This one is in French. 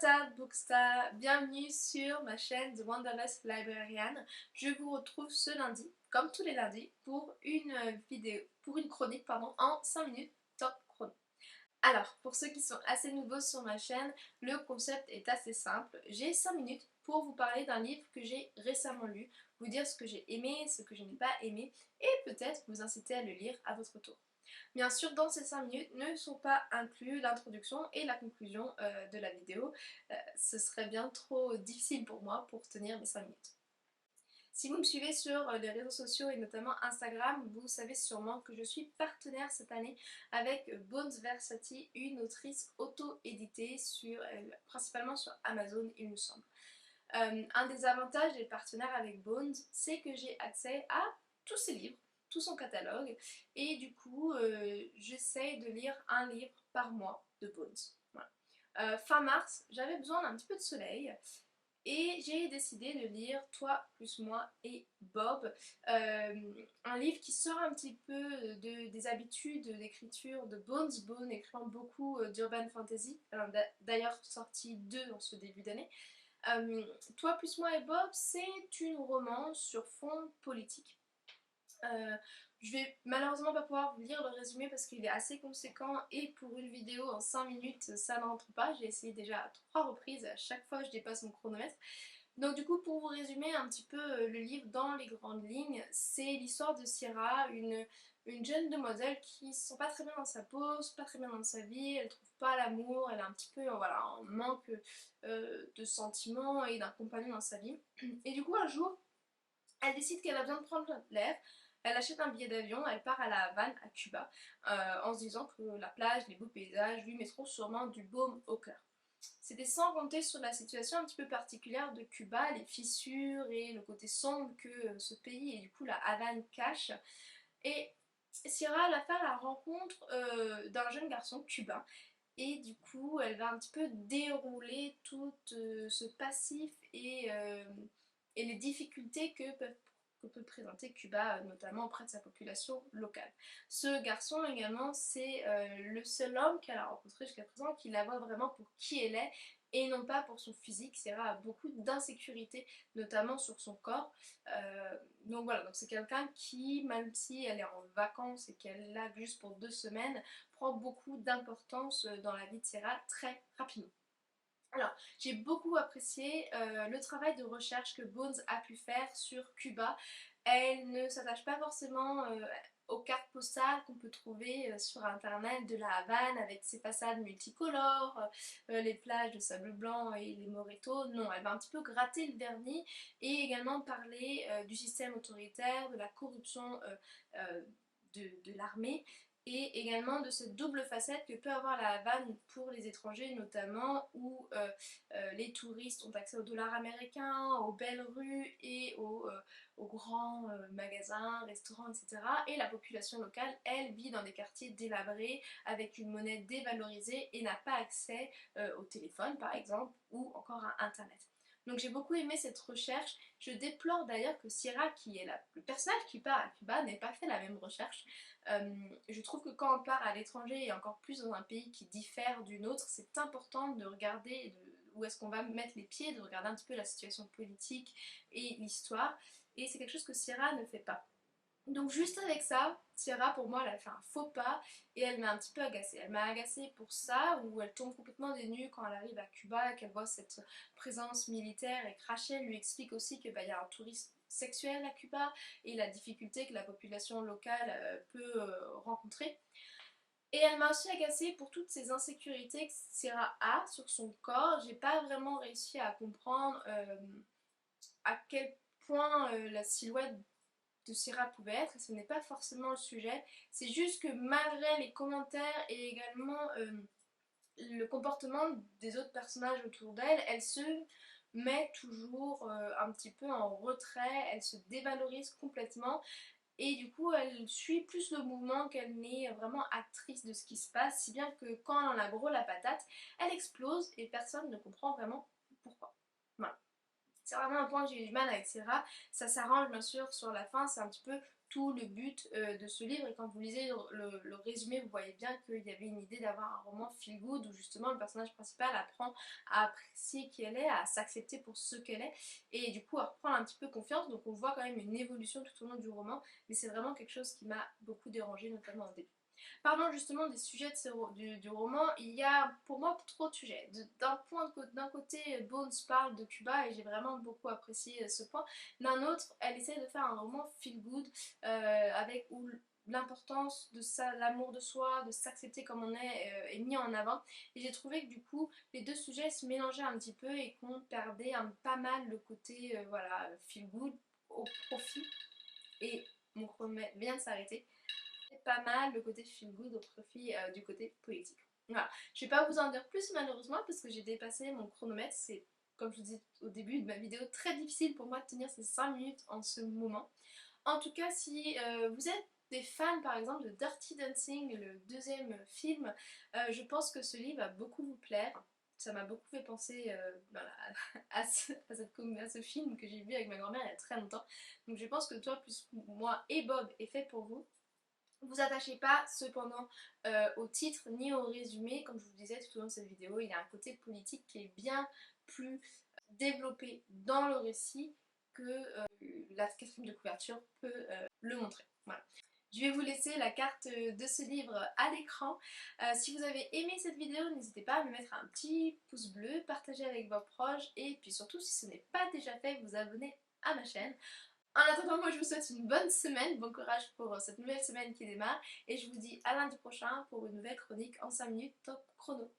Tata Booksta, bienvenue sur ma chaîne The Wanderlust Librarian. Je vous retrouve ce lundi, comme tous les lundis, pour une chronique en 5 minutes top chrono. Alors, pour ceux qui sont assez nouveaux sur ma chaîne, le concept est assez simple. J'ai 5 minutes pour vous parler d'un livre que j'ai récemment lu, vous dire ce que j'ai aimé, ce que je n'ai pas aimé, et peut-être vous inciter à le lire à votre tour. Bien sûr, dans ces 5 minutes ne sont pas inclus l'introduction et la conclusion de la vidéo. Ce serait bien trop difficile pour moi pour tenir mes 5 minutes. Si vous me suivez sur les réseaux sociaux et notamment Instagram, vous savez sûrement que je suis partenaire cette année avec Bones Versati, une autrice auto-éditée principalement sur Amazon, il me semble. Un des avantages d'être partenaire avec Bones, c'est que j'ai accès à tous ses livres, tout son catalogue, et du coup, j'essaye de lire un livre par mois de Bones. Voilà. Fin mars, j'avais besoin d'un petit peu de soleil. Et j'ai décidé de lire Toi plus moi et Bob, un livre qui sort un petit peu des habitudes d'écriture de Bones. Bones écrivant beaucoup d'urban fantasy, d'ailleurs sorti 2 en ce début d'année. Toi plus moi et Bob, c'est une romance sur fond politique. Je vais malheureusement pas pouvoir vous lire le résumé parce qu'il est assez conséquent et pour une vidéo en 5 minutes ça ne rentre pas. J'ai essayé déjà à 3 reprises et à chaque fois je dépasse mon chronomètre. Donc du coup, pour vous résumer un petit peu le livre dans les grandes lignes, c'est l'histoire de Sierra, une jeune demoiselle qui se sent pas très bien dans sa peau, pas très bien dans sa vie, elle trouve pas l'amour, elle est un petit peu voilà, en manque de sentiments et d'un compagnon dans sa vie. Et du coup un jour, elle décide qu'elle a besoin de prendre l'air. Elle achète un billet d'avion, elle part à la Havane, à Cuba, en se disant que la plage, les beaux paysages lui mettront sûrement du baume au cœur. C'était sans compter sur la situation un petit peu particulière de Cuba, les fissures et le côté sombre que ce pays et du coup la Havane cache. Et Sierra va faire la rencontre d'un jeune garçon cubain et du coup elle va un petit peu dérouler tout ce passif et les difficultés que peut présenter Cuba, notamment auprès de sa population locale. Ce garçon également, c'est le seul homme qu'elle a rencontré jusqu'à présent qui la voit vraiment pour qui elle est et non pas pour son physique. Sierra a beaucoup d'insécurité, notamment sur son corps. Donc voilà, donc c'est quelqu'un qui, même si elle est en vacances et qu'elle est là juste pour 2 semaines, prend beaucoup d'importance dans la vie de Sierra très rapidement. Alors, j'ai beaucoup apprécié le travail de recherche que Bones a pu faire sur Cuba. Elle ne s'attache pas forcément aux cartes postales qu'on peut trouver sur internet de la Havane avec ses façades multicolores, les plages de sable blanc et les mojitos. Non, elle va un petit peu gratter le vernis et également parler du système autoritaire, de la corruption de l'armée et également de cette double facette que peut avoir la Havane pour les étrangers notamment où les touristes ont accès aux dollars américains, aux belles rues et aux grands magasins, restaurants, etc. Et la population locale, elle, vit dans des quartiers délabrés avec une monnaie dévalorisée et n'a pas accès au téléphone par exemple ou encore à internet. Donc j'ai beaucoup aimé cette recherche. Je déplore d'ailleurs que Sierra, qui est le personnage qui part à Cuba, n'ait pas fait la même recherche. Je trouve que quand on part à l'étranger et encore plus dans un pays qui diffère d'une autre, c'est important de regarder où est-ce qu'on va mettre les pieds, de regarder un petit peu la situation politique et l'histoire. Et c'est quelque chose que Sierra ne fait pas. Donc juste avec ça, Sierra pour moi elle a fait un faux pas et elle m'a un petit peu agacée. Elle m'a agacée pour ça, où elle tombe complètement des nues quand elle arrive à Cuba, qu'elle voit cette présence militaire et Rachel lui explique aussi qu'il y a un tourisme sexuel à Cuba et la difficulté que la population locale peut rencontrer. Et elle m'a aussi agacée pour toutes ces insécurités que Sierra a sur son corps. J'ai pas vraiment réussi à comprendre à quel point la silhouette de Sierra pouvait être, et ce n'est pas forcément le sujet. C'est juste que malgré les commentaires et également le comportement des autres personnages autour d'elle, elle se met toujours un petit peu en retrait, elle se dévalorise complètement et du coup elle suit plus le mouvement qu'elle n'est vraiment actrice de ce qui se passe, si bien que quand elle en a gros la patate, elle explose et personne ne comprend vraiment pourquoi. Voilà. c'est vraiment un point que j'ai eu du mal avec Sierra. Ça s'arrange bien sûr sur la fin, c'est un petit peu tout le but de ce livre, et quand vous lisez le résumé, vous voyez bien qu'il y avait une idée d'avoir un roman feel good où justement le personnage principal apprend à apprécier qui elle est, à s'accepter pour ce qu'elle est, et du coup à reprendre un petit peu confiance. Donc on voit quand même une évolution tout au long du roman, mais c'est vraiment quelque chose qui m'a beaucoup dérangée, notamment au début. Parlons justement des sujets du roman. Il y a pour moi trop de sujets. D'un côté, Bones parle de Cuba et j'ai vraiment beaucoup apprécié ce point. D'un autre, elle essaie de faire un roman feel good avec où l'importance de ça, l'amour de soi, de s'accepter comme on est mis en avant. Et j'ai trouvé que du coup, les deux sujets se mélangeaient un petit peu et qu'on perdait pas mal le côté voilà, feel good au profit. Et mon chronomètre vient de s'arrêter, pas mal le côté feel good au profit du côté politique. Voilà, je vais pas vous en dire plus malheureusement parce que j'ai dépassé mon chronomètre. C'est, comme je vous dis au début de ma vidéo, très difficile pour moi de tenir ces 5 minutes en ce moment. En tout cas, si vous êtes des fans par exemple de Dirty Dancing, le deuxième film, je pense que ce livre va beaucoup vous plaire. Ça m'a beaucoup fait penser voilà, à ce film que j'ai vu avec ma grand-mère il y a très longtemps. Donc je pense que toi plus moi et Bob est fait pour vous. Vous attachez pas cependant au titre ni au résumé, comme je vous disais tout au long de cette vidéo, il y a un côté politique qui est bien plus développé dans le récit que la quatrième de couverture peut le montrer. Voilà. Je vais vous laisser la carte de ce livre à l'écran. Si vous avez aimé cette vidéo, n'hésitez pas à me mettre un petit pouce bleu, partager avec vos proches et puis surtout si ce n'est pas déjà fait, vous abonner à ma chaîne. En attendant, moi je vous souhaite une bonne semaine, bon courage pour cette nouvelle semaine qui démarre et je vous dis à lundi prochain pour une nouvelle chronique en 5 minutes top chrono.